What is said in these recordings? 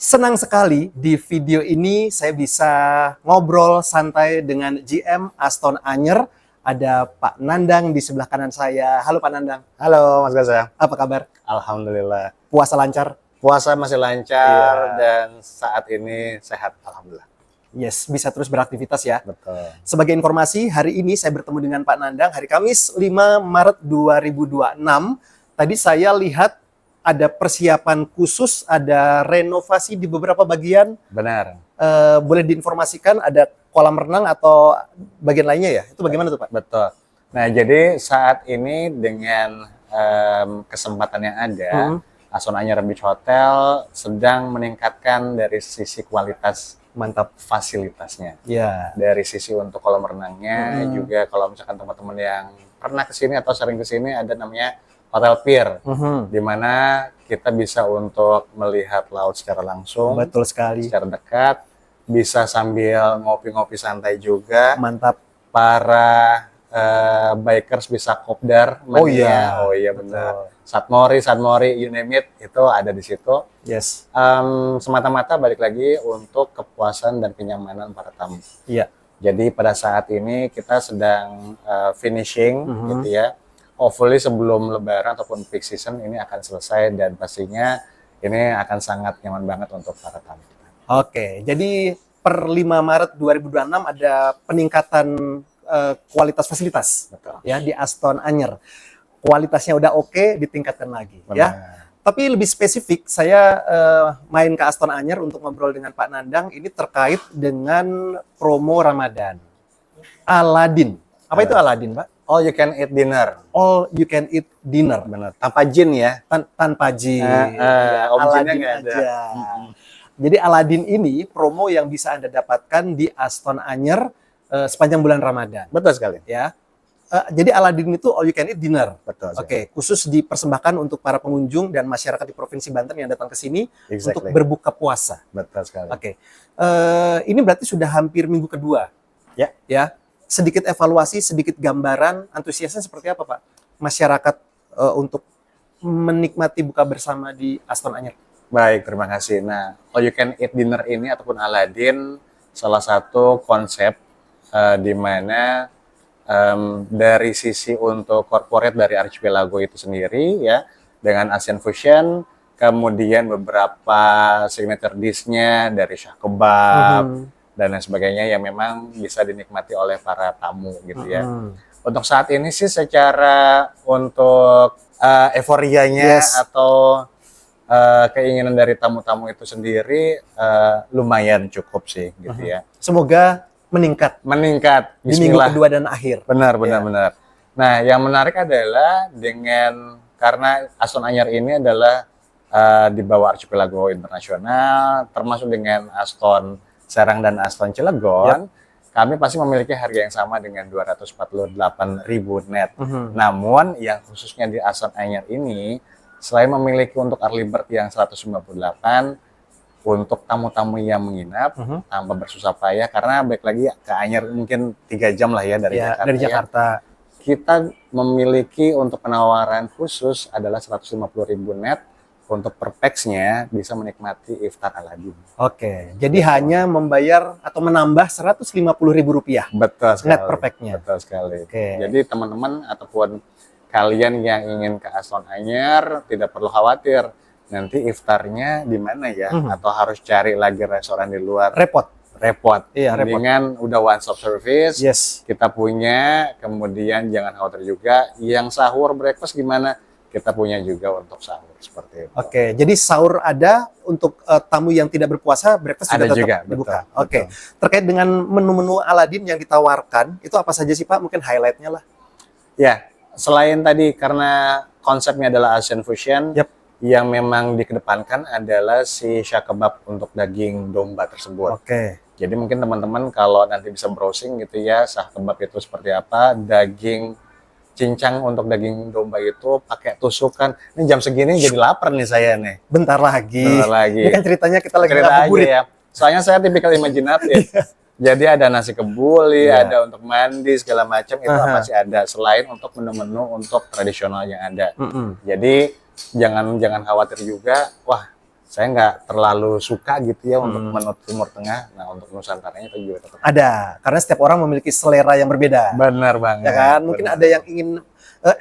Senang sekali di video ini saya bisa ngobrol santai dengan GM Aston Anyer. Ada Pak Nandang di sebelah kanan saya. Halo Pak Nandang. Halo Mas Gaza. Apa kabar? Alhamdulillah. Puasa lancar? Puasa masih lancar Iya. dan saat ini sehat. Alhamdulillah. Yes, bisa terus beraktivitas ya. Betul. Sebagai informasi, hari ini saya bertemu dengan Pak Nandang hari Kamis 5 Maret 2026. Tadi saya lihat ada persiapan khusus, ada renovasi di beberapa bagian. Benar. Boleh diinformasikan ada kolam renang atau bagian lainnya ya? Itu bagaimana tuh Pak? Betul. Nah, jadi saat ini dengan kesempatan yang ada, Aston Anyer Beach Hotel sedang meningkatkan dari sisi kualitas Mantap. fasilitasnya. Ya. Dari sisi untuk kolam renangnya, juga kalau misalkan teman-teman yang pernah kesini atau sering kesini ada namanya Hotel Pier, di mana kita bisa untuk melihat laut secara langsung, Betul sekali. secara dekat, bisa sambil ngopi-ngopi santai juga. Mantap. Para bikers bisa kopdar. Oh iya. Oh iya benar. Satmori, you name it, itu ada di situ. Yes. Semata-mata balik lagi untuk kepuasan dan kenyamanan para tamu. Iya. Jadi pada saat ini kita sedang finishing, gitu ya. Hopefully sebelum Lebaran ataupun peak season ini akan selesai dan pastinya ini akan sangat nyaman banget untuk para tamu. Oke, jadi per 5 Maret 2026 ada peningkatan kualitas fasilitas. Betul. Ya di Aston Anyer. Kualitasnya udah oke, ditingkatkan lagi. Benar. Ya. Tapi lebih spesifik, saya main ke Aston Anyer untuk ngobrol dengan Pak Nandang. Ini terkait dengan promo Ramadan. Aladin. Apa itu Aladin, Pak? All you can eat dinner. All you can eat dinner. Benar. Tanpa jin ya. Tanpa jin. Om jinnya Aladin nggak ada. aja. Jadi Aladin ini promo yang bisa Anda dapatkan di Aston Anyer sepanjang bulan Ramadan. Betul sekali. Ya. Jadi Aladin itu all you can eat dinner. Betul. Oke, khusus dipersembahkan untuk para pengunjung dan masyarakat di Provinsi Banten yang datang ke sini untuk berbuka puasa. Betul sekali. Oke. Ini berarti sudah hampir minggu kedua. Ya. Ya. Sedikit evaluasi, sedikit gambaran antusiasnya seperti apa, Pak? Masyarakat untuk menikmati buka bersama di Aston Anyer. Baik, terima kasih. Nah, all you can eat dinner ini ataupun Aladin salah satu konsep di mana dari sisi untuk corporate dari Archipelago itu sendiri ya, dengan Asian Fusion, kemudian beberapa signature dish-nya dari syah kebab dan lain sebagainya yang memang bisa dinikmati oleh para tamu gitu ya. Untuk saat ini sih secara untuk euforianya atau keinginan dari tamu-tamu itu sendiri lumayan cukup sih gitu ya. Semoga meningkat di minggu kedua dan akhir. Benar. Nah, yang menarik adalah karena Aston Anyer ini adalah di bawah Archipelago Internasional, termasuk dengan Aston Serang dan Aston Cilegon, kami pasti memiliki harga yang sama dengan 248.000 net. Namun yang khususnya di Aston Anyer ini, selain memiliki untuk early bird yang 158, untuk tamu-tamu yang menginap tanpa bersusah payah, karena balik lagi ke Anyer mungkin 3 jam lah ya dari Jakarta. Kita memiliki untuk penawaran khusus adalah 150.000 net untuk per pax-nya bisa menikmati iftar Aladin. Oke, jadi hanya membayar atau menambah Rp150.000. Betul sekali. Net per pax-nya. Betul sekali. Jadi teman-teman ataupun kalian yang ingin ke Aston Anyer tidak perlu khawatir nanti iftarnya di mana ya, atau harus cari lagi restoran di luar. Repot. Iya, repot. Dengan udah one stop service, kita punya, kemudian jangan khawatir juga. Yang sahur breakfast gimana? Kita punya juga untuk sahur seperti itu. Oke, jadi sahur ada untuk tamu yang tidak berpuasa, breakfast ada juga tetap dibuka. Oke. Terkait dengan menu-menu Aladin yang ditawarkan, itu apa saja sih Pak? Mungkin highlight-nya lah. Ya, selain tadi karena konsepnya adalah Asian Fusion, yang memang dikedepankan adalah si syah kebab untuk daging domba tersebut. Jadi mungkin teman-teman kalau nanti bisa browsing gitu ya, syah kebab itu seperti apa, daging cincang untuk daging domba itu pakai tusukan. Ini jam segini jadi lapar nih saya nih. Bentar lagi. Ini kan ceritanya kita lagi ngabuburit ya. Soalnya saya tipikal imajinatif. Jadi ada nasi kebuli, ada untuk mandi segala macam itu masih ada selain untuk menu-menu untuk tradisional yang ada. Jadi jangan khawatir juga. Wah, saya nggak terlalu suka gitu ya untuk menu Timur Tengah. Nah, untuk Nusantaranya itu juga tetap Ada, karena setiap orang memiliki selera yang berbeda. benar banget. Ya kan? Mungkin benar. ada yang ingin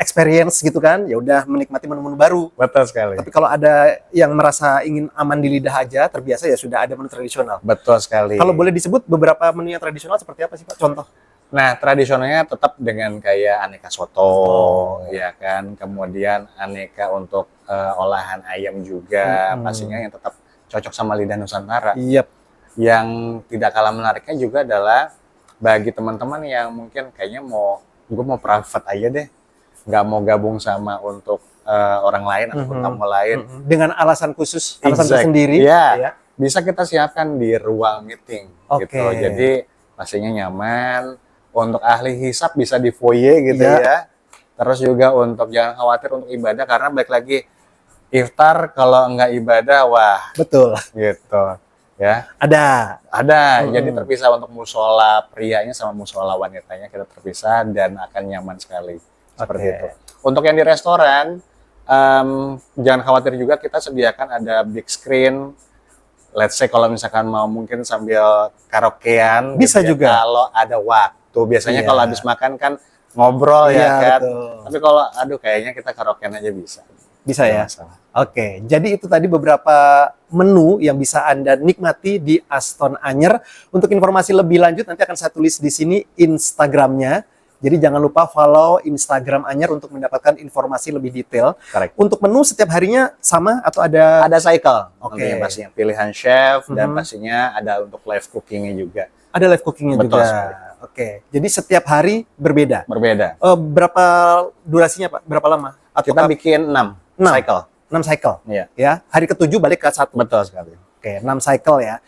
experience gitu kan, ya udah menikmati menu-menu baru. Betul sekali. Tapi kalau ada yang merasa ingin aman di lidah aja, terbiasa ya sudah ada menu tradisional. Betul sekali. Kalau boleh disebut beberapa menu yang tradisional seperti apa sih Pak? Contoh? Nah, tradisionalnya tetap dengan kayak aneka soto, ya kan. Kemudian aneka untuk olahan ayam juga, pastinya yang tetap cocok sama lidah Nusantara. Iya. Yang tidak kalah menariknya juga adalah bagi teman-teman yang mungkin kayaknya gue mau private aja deh, nggak mau gabung sama untuk orang lain ataupun tamu lain. Dengan alasan khusus, alasan Exact. tersendiri. Ya, bisa kita siapkan di ruang meeting Oke. gitu. Jadi pastinya nyaman. Untuk ahli hisab bisa di foyer gitu ya. Terus juga untuk jangan khawatir untuk ibadah karena balik lagi iftar kalau nggak ibadah wah Betul. gitu ya. Ada. Jadi terpisah untuk musola prianya sama musola wanitanya kita terpisah dan akan nyaman sekali seperti Oke. itu. Untuk yang di restoran jangan khawatir juga kita sediakan ada big screen. Let's say kalau misalkan mau mungkin sambil karaokean Bisa gitu ya, juga. kalau ada waktu. Biasanya Iya. kalau habis makan kan ngobrol Iya, ya kan. betul. Tapi kalau aduh kayaknya kita karaokean aja bisa. Bisa Nggak ya? masalah. Oke, jadi itu tadi beberapa menu yang bisa Anda nikmati di Aston Anyer. Untuk informasi lebih lanjut nanti akan saya tulis di sini Instagramnya. Jadi jangan lupa follow Instagram Anyer untuk mendapatkan informasi lebih detail. Correct. Untuk menu setiap harinya sama atau ada? Ada cycle. Oke. Nantinya pastinya pilihan chef dan pastinya ada untuk live cookingnya juga. Ada live cookingnya Betul juga. sekali. Oke, jadi setiap hari berbeda. Berbeda. Berapa durasinya Pak? Berapa lama? Atau Kita bikin 6 6. cycle. 6 cycle. Iya. Ya, hari ke-7 balik ke 1. Betul sekali. Oke, 6 cycle ya.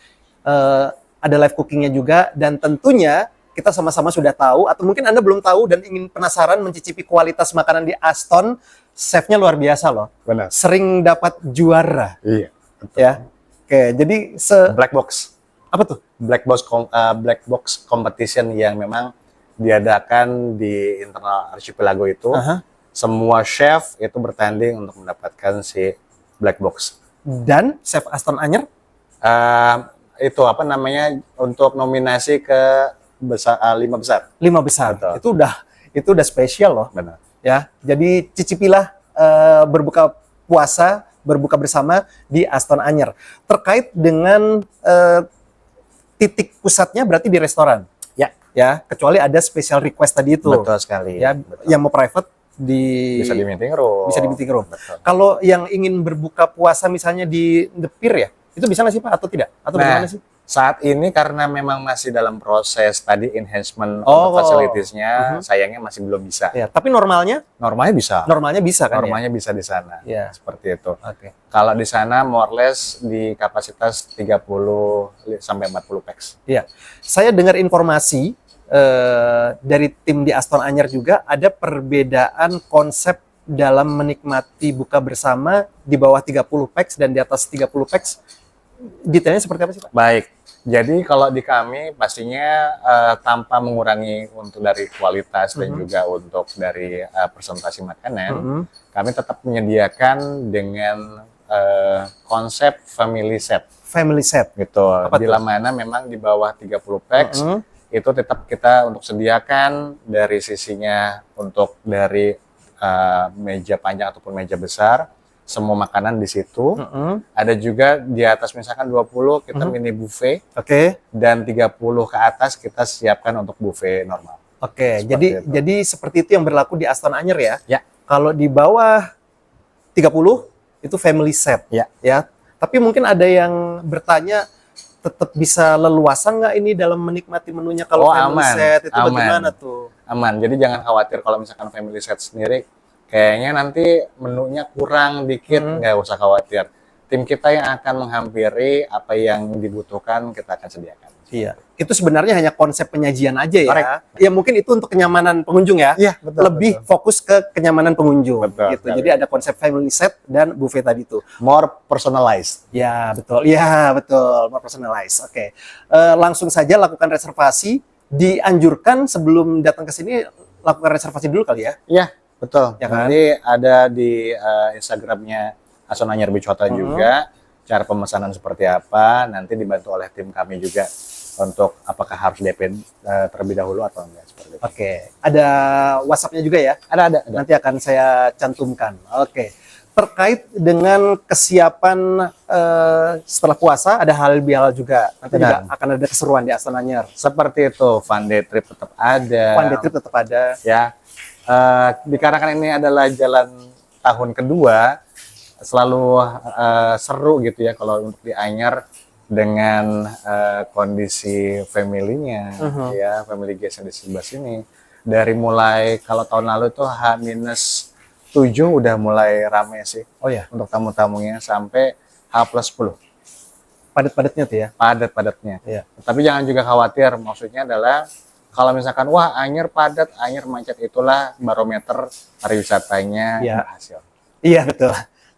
Ada live cookingnya juga dan tentunya kita sama-sama sudah tahu atau mungkin Anda belum tahu dan ingin penasaran mencicipi kualitas makanan di Aston, chefnya luar biasa loh. Benar. Sering dapat juara Iya. ya. Oke, jadi Black box. apa tuh? Black box competition yang memang diadakan di internal archipelago itu. Aha. Semua chef itu bertanding untuk mendapatkan si black box. Dan chef Aston Anyer Itu apa namanya untuk nominasi ke 5 besar. 5 besar. Betul. Itu udah spesial loh. Benar. Ya, jadi cicipilah berbuka puasa, berbuka bersama di Aston Anyer. Terkait dengan titik pusatnya berarti di restoran. Ya, kecuali ada special request tadi itu. Betul sekali. Ya, Betul. yang mau private Bisa di meeting room. bisa di meeting room. Betul. Kalau yang ingin berbuka puasa misalnya di The Pier ya, itu bisa nggak sih Pak atau tidak? Atau Nah, bagaimana sih? saat ini karena memang masih dalam proses tadi enhancement Oh. untuk facilities-nya, sayangnya masih belum bisa. Ya, tapi normalnya Normalnya bisa. bisa kan Normalnya bisa di sana. Ya? Seperti itu. Ya. Oke. Kalau di sana more or less di kapasitas 30 sampai 40 pax. Iya. Saya dengar informasi dari tim di Aston Anyer juga ada perbedaan konsep dalam menikmati buka bersama di bawah 30 pax dan di atas 30 pax. Detailnya seperti apa sih Pak? Baik. Jadi kalau di kami pastinya tanpa mengurangi untuk dari kualitas dan juga untuk dari presentasi makanan, kami tetap menyediakan dengan konsep family set Family set. gitu. Apa Bila mana memang di bawah 30 pax itu tetap kita untuk sediakan dari sisinya untuk dari meja panjang ataupun meja besar, semua makanan di situ. Ada juga di atas misalkan 20 kita mini buffet Oke. dan 30 ke atas kita siapkan untuk buffet normal. Oke, Seperti itu. jadi seperti itu yang berlaku di Aston Anyer ya. Ya. Kalau di bawah 30 itu family set. Ya. Tapi mungkin ada yang bertanya tetap bisa leluasa nggak ini dalam menikmati menunya kalau Oh, family aman. set itu Aman. bagaimana tuh? Aman. Jadi jangan khawatir kalau misalkan family set sendiri kayaknya nanti menunya kurang dikit, nggak usah khawatir. Tim kita yang akan menghampiri apa yang dibutuhkan kita akan sediakan. Iya. Itu sebenarnya hanya konsep penyajian aja ya. Correct. Ya mungkin itu untuk kenyamanan pengunjung ya. Iya, betul, Lebih betul. fokus ke kenyamanan pengunjung Betul, gitu. sekali. Jadi ada konsep family set dan buffet tadi tuh. More personalized. Ya, betul. Ya, betul. More personalized. Oke. Langsung saja lakukan reservasi. Dianjurkan sebelum datang ke sini lakukan reservasi dulu kali ya. Iya, betul. Ya kan? Nanti ada di Instagramnya Aston Anyer Beach Hotel juga. cara pemesanan seperti apa, nanti dibantu oleh tim kami juga untuk apakah harus DP terlebih dahulu atau enggak seperti itu. Oke, ada WhatsApp-nya juga ya? Ada. Nanti akan saya cantumkan. Oke. Terkait dengan kesiapan setelah puasa, ada hal bihalal juga. Nanti juga akan ada keseruan di Astana Anyar. Seperti itu, fun day trip tetap ada. Fun day trip tetap ada. Ya, dikarenakan ini adalah jalan tahun kedua, selalu seru gitu ya kalau untuk di Anyar dengan kondisi family-nya, ya family guest yang di sebelah sini. Dari mulai kalau tahun lalu itu H-7 udah mulai rame sih. Oh ya, untuk tamu-tamunya sampai H+10. padat-padatnya tuh ya. Padat-padatnya. Iya. Tapi jangan juga khawatir, maksudnya adalah kalau misalkan wah Anyer padat, Anyer macet, itulah barometer pariwisatanya Iya. berhasil. Iya betul.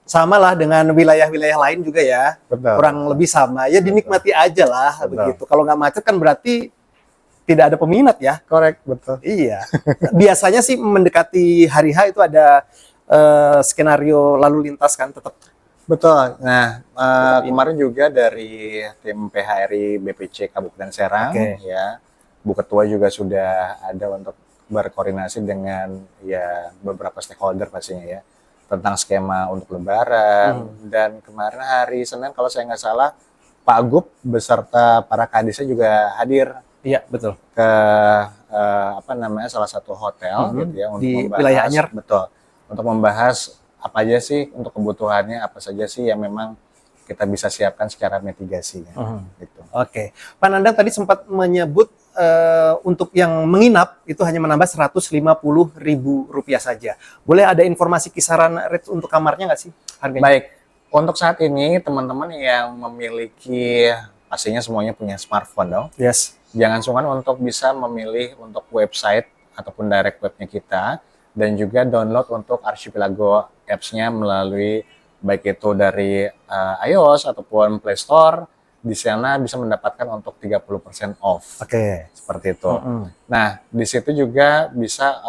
Sama lah dengan wilayah-wilayah lain juga ya. Betul. Kurang lebih sama. Ya dinikmati aja lah begitu. Kalau nggak macet kan berarti tidak ada peminat ya. Korek, betul. Iya. Biasanya sih mendekati hari H itu ada skenario lalu lintas kan tetap. Betul. Nah, kemarin juga dari tim PHRI BPC Kabupaten Serang, ya, Bu Ketua juga sudah ada untuk berkoordinasi dengan ya beberapa stakeholder pastinya ya tentang skema untuk Lebaran. Dan kemarin hari Senin kalau saya nggak salah Pak Gub beserta para kadisnya juga hadir. Iya betul. Ke salah satu hotel gitu ya untuk di membahas wilayah Anyer. Betul. Untuk membahas apa aja sih untuk kebutuhannya, apa saja sih yang memang kita bisa siapkan secara mitigasi ya. Gitu. Oke. Pak Nandang tadi sempat menyebut untuk yang menginap itu hanya menambah Rp150.000 saja. Boleh ada informasi kisaran rate untuk kamarnya nggak sih harganya? Baik. Untuk saat ini teman-teman yang memiliki, pastinya semuanya punya smartphone dong. Yes. Jangan sungkan untuk bisa memilih untuk website ataupun direct webnya kita, dan juga download untuk Archipelago apps-nya melalui baik itu dari iOS ataupun Play Store. Di sana bisa mendapatkan untuk 30% off. Oke. Seperti itu. Nah, di situ juga bisa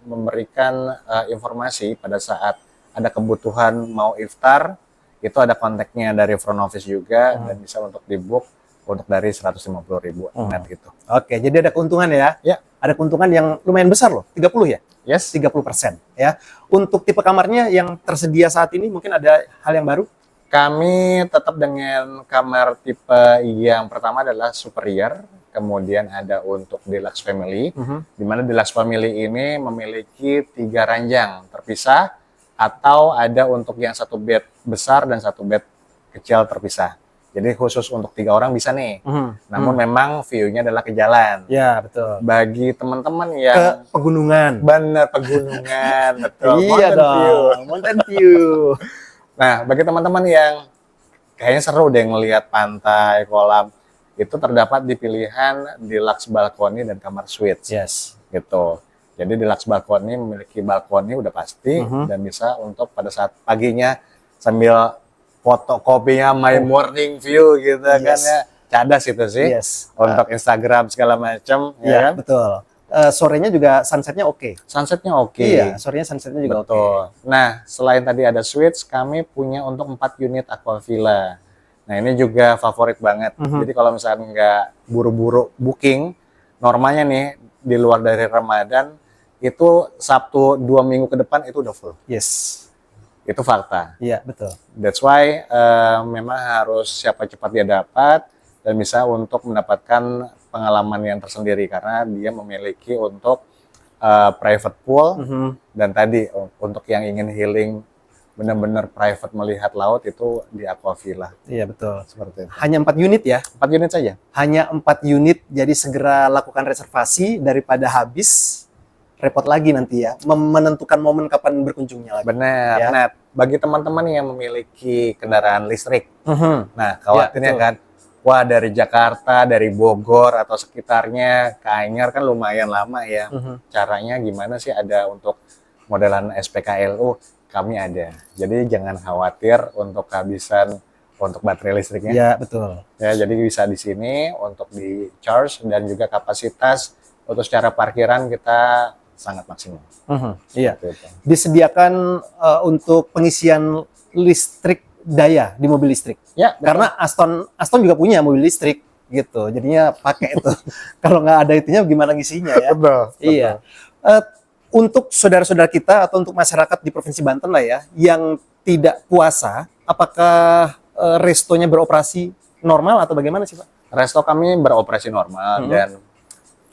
memberikan informasi pada saat ada kebutuhan mau iftar, itu ada kontaknya dari front office juga, dan bisa untuk di-book untuk dari 150.000 net gitu. Oke, jadi ada keuntungan ya? Ya. Ada keuntungan yang lumayan besar loh, 30 ya? Yes. 30% ya. Untuk tipe kamarnya yang tersedia saat ini mungkin ada hal yang baru? Kami tetap dengan kamar tipe yang pertama adalah superior, kemudian ada untuk deluxe family, di mana deluxe family ini memiliki 3 ranjang terpisah, atau ada untuk yang 1 bed besar dan 1 bed kecil terpisah. Jadi khusus untuk 3 orang bisa nih. Namun memang view-nya adalah ke jalan. Ya, betul. Bagi teman-teman yang ke pegunungan. Benar, pegunungan, betul. Iya dong, mountain view. Nah, bagi teman-teman yang kayaknya seru deh ngelihat pantai, kolam, itu terdapat di pilihan deluxe balkoni dan kamar suite. Yes. Gitu. Jadi deluxe balkoni memiliki balkoni udah pasti, dan bisa untuk pada saat paginya sambil foto kopinya my morning view gitu kan ya. Cadas itu sih. Yes. Untuk Instagram segala macam. Iya, Ya kan? betul. Sorenya juga sunsetnya oke. Sunsetnya oke. Iya, sorenya sunsetnya juga oke. Betul. Nah, selain tadi ada suites, kami punya untuk 4 unit aquavilla. Nah, ini juga favorit banget. Jadi kalau misalnya nggak buru-buru booking, normalnya nih di luar dari Ramadan, itu Sabtu 2 minggu ke depan itu udah full. Yes. Itu fakta. Iya, betul. That's why memang harus siapa cepat dia dapat, dan bisa untuk mendapatkan pengalaman yang tersendiri karena dia memiliki untuk private pool, dan tadi untuk yang ingin healing benar-benar private melihat laut itu di Aquavilla. Iya, betul. Seperti itu. Hanya 4 unit ya? 4 unit saja. Hanya 4 unit, jadi segera lakukan reservasi daripada habis repot lagi nanti ya, menentukan momen kapan berkunjungnya lagi. Benar. Ya. Nah, bagi teman-teman yang memiliki kendaraan listrik, nah khawatirnya betul. kan, wah dari Jakarta, dari Bogor atau sekitarnya ke Anyar kan lumayan lama ya. Caranya gimana sih ada untuk modelan SPKLU? Kami ada. Jadi jangan khawatir untuk kehabisan untuk baterai listriknya. Ya, betul. Ya, jadi bisa di sini untuk di charge, dan juga kapasitas untuk secara parkiran kita sangat maksimal. Iya. Seperti itu. Disediakan untuk pengisian listrik daya di mobil listrik. Ya, Karena Aston juga punya mobil listrik gitu. Jadinya pakai itu. Kalau nggak ada itunya gimana ngisinya ya? betul. Iya. Eh, untuk saudara-saudara kita atau untuk masyarakat di Provinsi Banten lah ya, yang tidak puasa, apakah restonya beroperasi normal atau bagaimana sih Pak? Resto kami beroperasi normal dan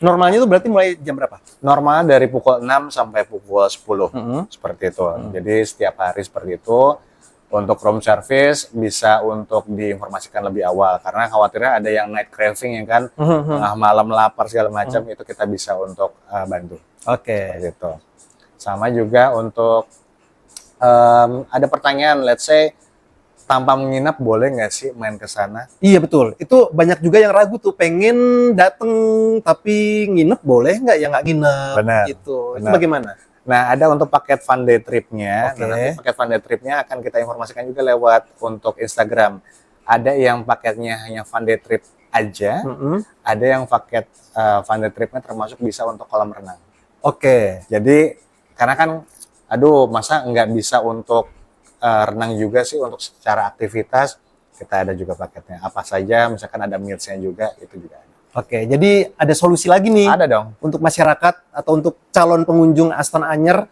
Normalnya itu berarti mulai jam berapa? normal dari pukul 6 sampai pukul 10. Seperti itu. Jadi setiap hari seperti itu. Untuk room service bisa untuk diinformasikan lebih awal karena khawatirnya ada yang night craving ya kan, tengah malam lapar segala macam itu kita bisa untuk bantu. Oke. Seperti itu. Sama juga untuk ada pertanyaan, let's say tanpa menginap boleh nggak sih main ke sana? Iya betul. Itu banyak juga yang ragu tuh, pengen dateng tapi nginep boleh nggak? Ya nggak nginep. Benar, Gitu. Itu benar. bagaimana? Nah, ada untuk paket fun day trip-nya. Oke. Nah, nanti paket fun day trip-nya akan kita informasikan juga lewat untuk Instagram. Ada yang paketnya hanya fun day trip aja, ada yang paket fun day trip-nya termasuk bisa untuk kolam renang. Oke. Jadi, karena kan, aduh, masa nggak bisa untuk renang juga sih untuk secara aktivitas, kita ada juga paketnya. Apa saja, misalkan ada meals-nya juga, itu juga ada. Oke, jadi ada solusi lagi nih Ada dong. untuk masyarakat atau untuk calon pengunjung Aston Anyer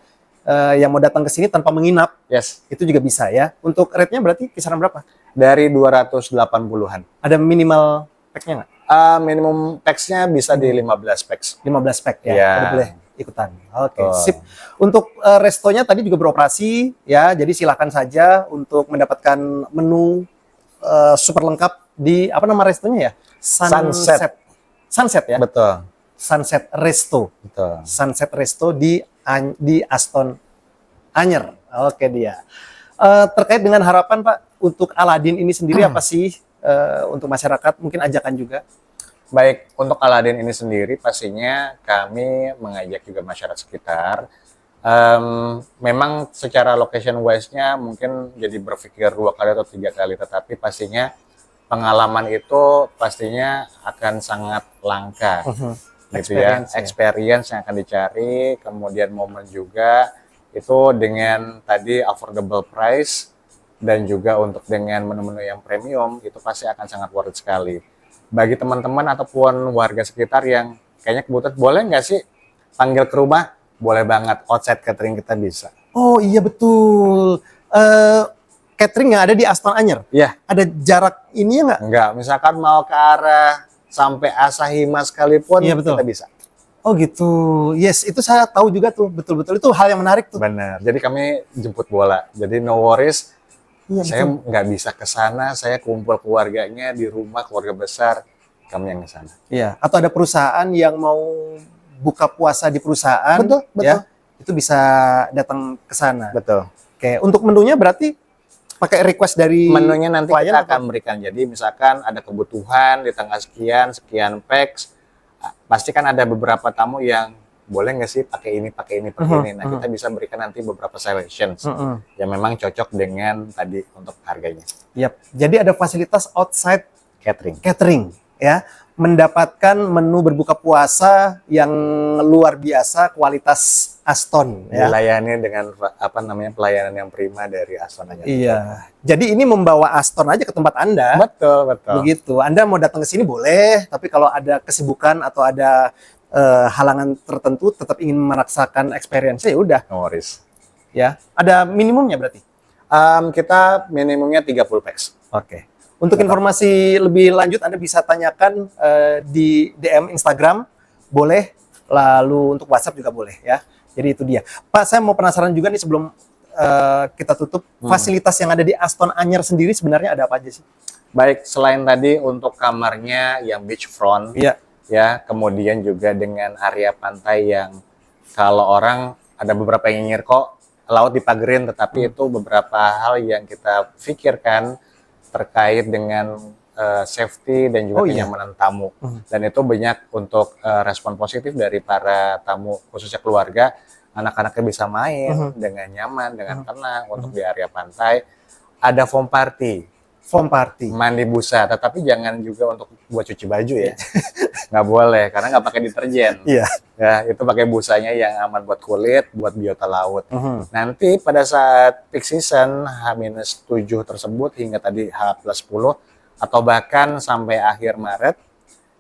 yang mau datang ke sini tanpa menginap, Yes. itu juga bisa ya. Untuk rate-nya berarti kisaran berapa? Dari 280-an. Ada minimal pack-nya nggak? Minimum pax-nya bisa di 15 pax. 15 pack ya, Iya. ada boleh ikutan. Oke, Oh. sip. Untuk restonya tadi juga beroperasi ya, jadi silakan saja untuk mendapatkan menu super lengkap di apa nama restonya ya? Sunset. Sunset ya? Betul. Sunset Resto. Betul. Sunset Resto di Aston Anyer. Oke dia. Terkait dengan harapan Pak untuk Aladin ini sendiri apa sih untuk masyarakat? Mungkin ajakan juga. Baik, untuk Aladin ini sendiri pastinya kami mengajak juga masyarakat sekitar. Memang secara location wise-nya mungkin jadi berpikir 2 kali atau 3 kali, tetapi pastinya pengalaman itu pastinya akan sangat langka. Gitu ya. Experience yang akan dicari, kemudian momen juga itu dengan tadi affordable price dan juga untuk dengan menu-menu yang premium itu pasti akan sangat worth it sekali. Bagi teman-teman ataupun warga sekitar yang kayaknya kebutuhan, boleh nggak sih panggil ke rumah? Boleh banget, outside catering kita bisa. Oh iya betul. Catering yang ada di Aston Anyer. Iya. Ada jarak ini nggak? Enggak, misalkan mau ke arah sampai Asahima sekalipun Iya, betul. kita bisa. Oh gitu. Yes, itu saya tahu juga tuh. Betul-betul itu hal yang menarik tuh. Benar. Jadi kami jemput bola. Jadi no worries. Iya, Saya betul. nggak bisa ke sana, saya kumpul keluarganya di rumah, keluarga besar, kami yang ke sana. Iya, atau ada perusahaan yang mau buka puasa di perusahaan, Betul, betul. ya, itu bisa datang ke sana. Betul. Oke, untuk menunya berarti pakai request dari Menunya nanti klien kita atau- akan berikan. Jadi misalkan ada kebutuhan di tanggal sekian, sekian packs, pasti kan ada beberapa tamu yang boleh nggak sih pakai ini, pakai ini, pakai ini. Nah, kita bisa berikan nanti beberapa suggestions yang memang cocok dengan tadi untuk harganya. Yap. Jadi ada fasilitas outside Catering. catering, ya, mendapatkan menu berbuka puasa yang luar biasa kualitas Aston, ya. Dilayani dengan apa namanya pelayanan yang prima dari Aston aja. Iya. Jadi ini membawa Aston aja ke tempat Anda. Betul, betul. Begitu. Anda mau datang ke sini boleh, tapi kalau ada kesibukan atau ada halangan tertentu tetap ingin merasakan experience ya udah No worries. ya. Ada minimumnya berarti. Kita minimumnya 30 packs. Oke. Untuk informasi lebih lanjut Anda bisa tanyakan di DM Instagram boleh, lalu untuk WhatsApp juga boleh ya. Jadi itu dia. Pak, saya mau penasaran juga nih sebelum kita tutup, fasilitas yang ada di Aston Anyer sendiri sebenarnya ada apa aja sih? Baik, selain tadi untuk kamarnya yang beachfront, Iya. ya, kemudian juga dengan area pantai yang kalau orang ada beberapa yang nyengir kok laut dipagerin, tetapi itu beberapa hal yang kita pikirkan terkait dengan safety dan juga Oh, iya. kenyamanan tamu. Dan itu banyak untuk respon positif dari para tamu, khususnya keluarga, anak-anaknya bisa main dengan nyaman, dengan tenang untuk di area pantai. Ada foam party. Foam party. mandi busa, tetapi jangan juga untuk buat cuci baju ya. Nggak boleh, karena nggak pakai deterjen. Iya. Ya, itu pakai busanya yang aman buat kulit, buat biota laut. Mhm. Nanti pada saat peak season H-7 tersebut hingga tadi H+10 atau bahkan sampai akhir Maret,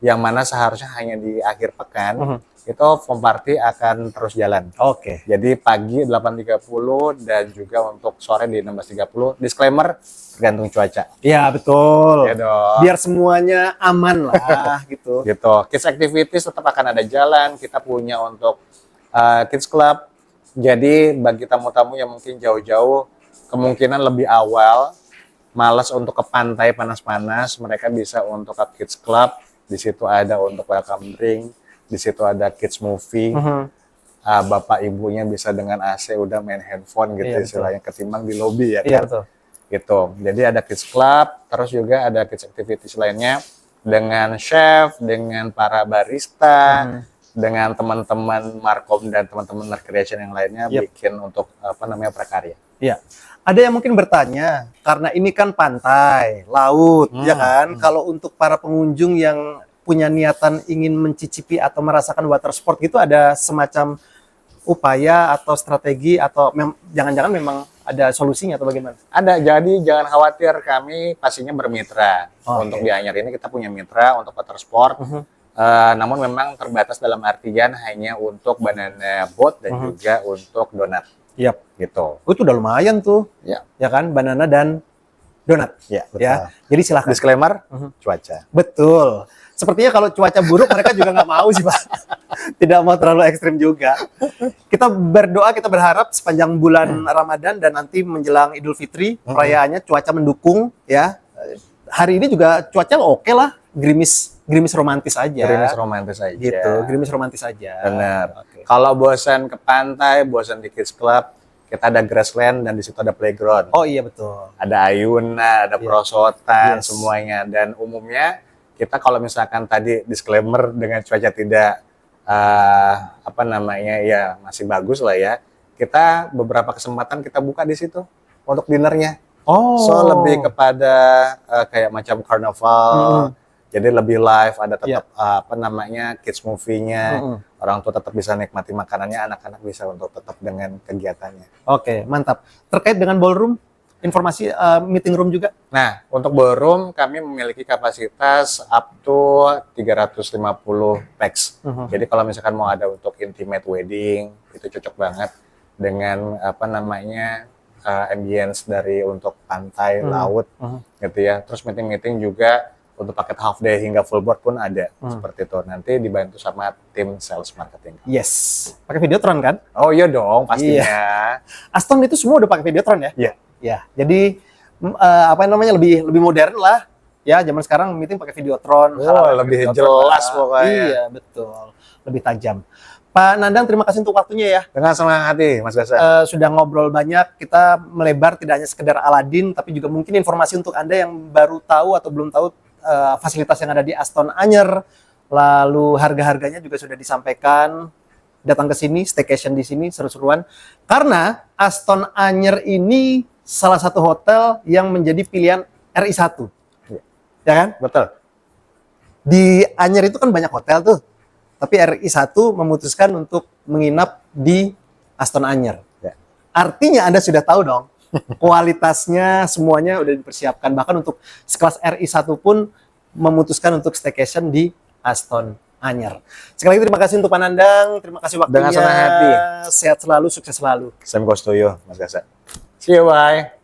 yang mana seharusnya hanya di akhir pekan, itu foam party akan terus jalan. Oke. Jadi pagi 8.30 dan juga untuk sore di 16.30. Disclaimer, tergantung cuaca. Iya, betul. Ya dong. Biar semuanya aman lah gitu. Gitu. Kids activities tetap akan ada jalan. Kita punya untuk kids club. Jadi bagi tamu-tamu yang mungkin jauh-jauh, kemungkinan lebih awal, malas untuk ke pantai panas-panas, mereka bisa untuk ke kids club. Di situ ada untuk welcome drink, di situ ada kids movie. Bapak ibunya bisa dengan AC udah main handphone gitu, Iya, istilahnya, ketimbang di lobby ya Iya, kan. betul. Gitu. Jadi ada kids club, terus juga ada kids activities lainnya dengan chef, dengan para barista, dengan teman-teman markom dan teman-teman recreation yang lainnya bikin untuk prakarya. Iya. Ada yang mungkin bertanya, karena ini kan pantai, laut, ya kan? Kalau untuk para pengunjung yang punya niatan ingin mencicipi atau merasakan water sport gitu, ada semacam upaya atau strategi atau jangan-jangan memang ada solusinya atau bagaimana? Ada, jadi jangan khawatir, kami pastinya bermitra. Untuk di Anyer ini kita punya mitra untuk water sport. Namun memang terbatas dalam artian hanya untuk banana boat dan juga untuk donat. Iya. Gitu. Itu udah lumayan tuh. Ya. Ya kan, banana dan donat. Ya, betul. Ya. Jadi silakan. Disclaimer, cuaca. Betul. Sepertinya kalau cuaca buruk mereka juga nggak mau sih, Pak. Tidak mau terlalu ekstrim juga. Kita berdoa, kita berharap sepanjang bulan Ramadan dan nanti menjelang Idul Fitri, perayaannya cuaca mendukung ya. Hari ini juga cuaca oke lah, gerimis romantis aja. Gerimis romantis aja. Gitu, gerimis romantis aja. Benar. Oke. Kalau bosan ke pantai, bosan di kids club, kita ada grassland dan di situ ada playground. Oh iya betul. Ada ayunan, ada perosotan, Yes. semuanya. Dan umumnya kita kalau misalkan tadi disclaimer dengan cuaca tidak ya masih bagus lah ya. Kita beberapa kesempatan kita buka di situ untuk dinernya. Oh. So lebih kepada kayak macam karnaval. Jadi lebih live, ada tetap kids movie-nya. Orang tua tetap bisa nikmati makanannya, anak-anak bisa untuk tetap dengan kegiatannya. Oke, mantap. Terkait dengan ballroom, informasi meeting room juga? Nah, untuk ballroom kami memiliki kapasitas up to 350 pax. Jadi kalau misalkan mau ada untuk intimate wedding, itu cocok banget dengan ambience dari untuk pantai, laut, gitu ya. Terus meeting-meeting juga untuk paket half day hingga full board pun ada, seperti itu. Nanti dibantu sama tim sales marketing. Yes. Pakai Videotron kan? Oh iya dong, pastinya. Aston itu semua udah pakai Videotron ya? Iya. Ya, jadi lebih modern lah. Ya, zaman sekarang meeting pakai Videotron. Lebih jelas pokoknya. Iya, betul. Lebih tajam. Pak Nandang, terima kasih untuk waktunya ya. Dengan senang hati, Mas Gasa. Sudah ngobrol banyak, kita melebar tidak hanya sekedar Aladin, tapi juga mungkin informasi untuk Anda yang baru tahu atau belum tahu fasilitas yang ada di Aston Anyer. Lalu harga-harganya juga sudah disampaikan. Datang ke sini, staycation di sini, seru-seruan. Karena Aston Anyer ini salah satu hotel yang menjadi pilihan RI1. Ya kan? Betul. Di Anyer itu kan banyak hotel tuh. Tapi RI1 memutuskan untuk menginap di Aston Anyer. Ya. Artinya Anda sudah tahu dong, kualitasnya semuanya udah dipersiapkan. Bahkan untuk sekelas RI1 pun memutuskan untuk staycation di Aston Anyer. Sekali lagi terima kasih untuk Pak Nandang, terima kasih waktunya. Dengan senang hati. Sehat selalu, sukses selalu. Same goes to you, Mas Gasa. See you, bye.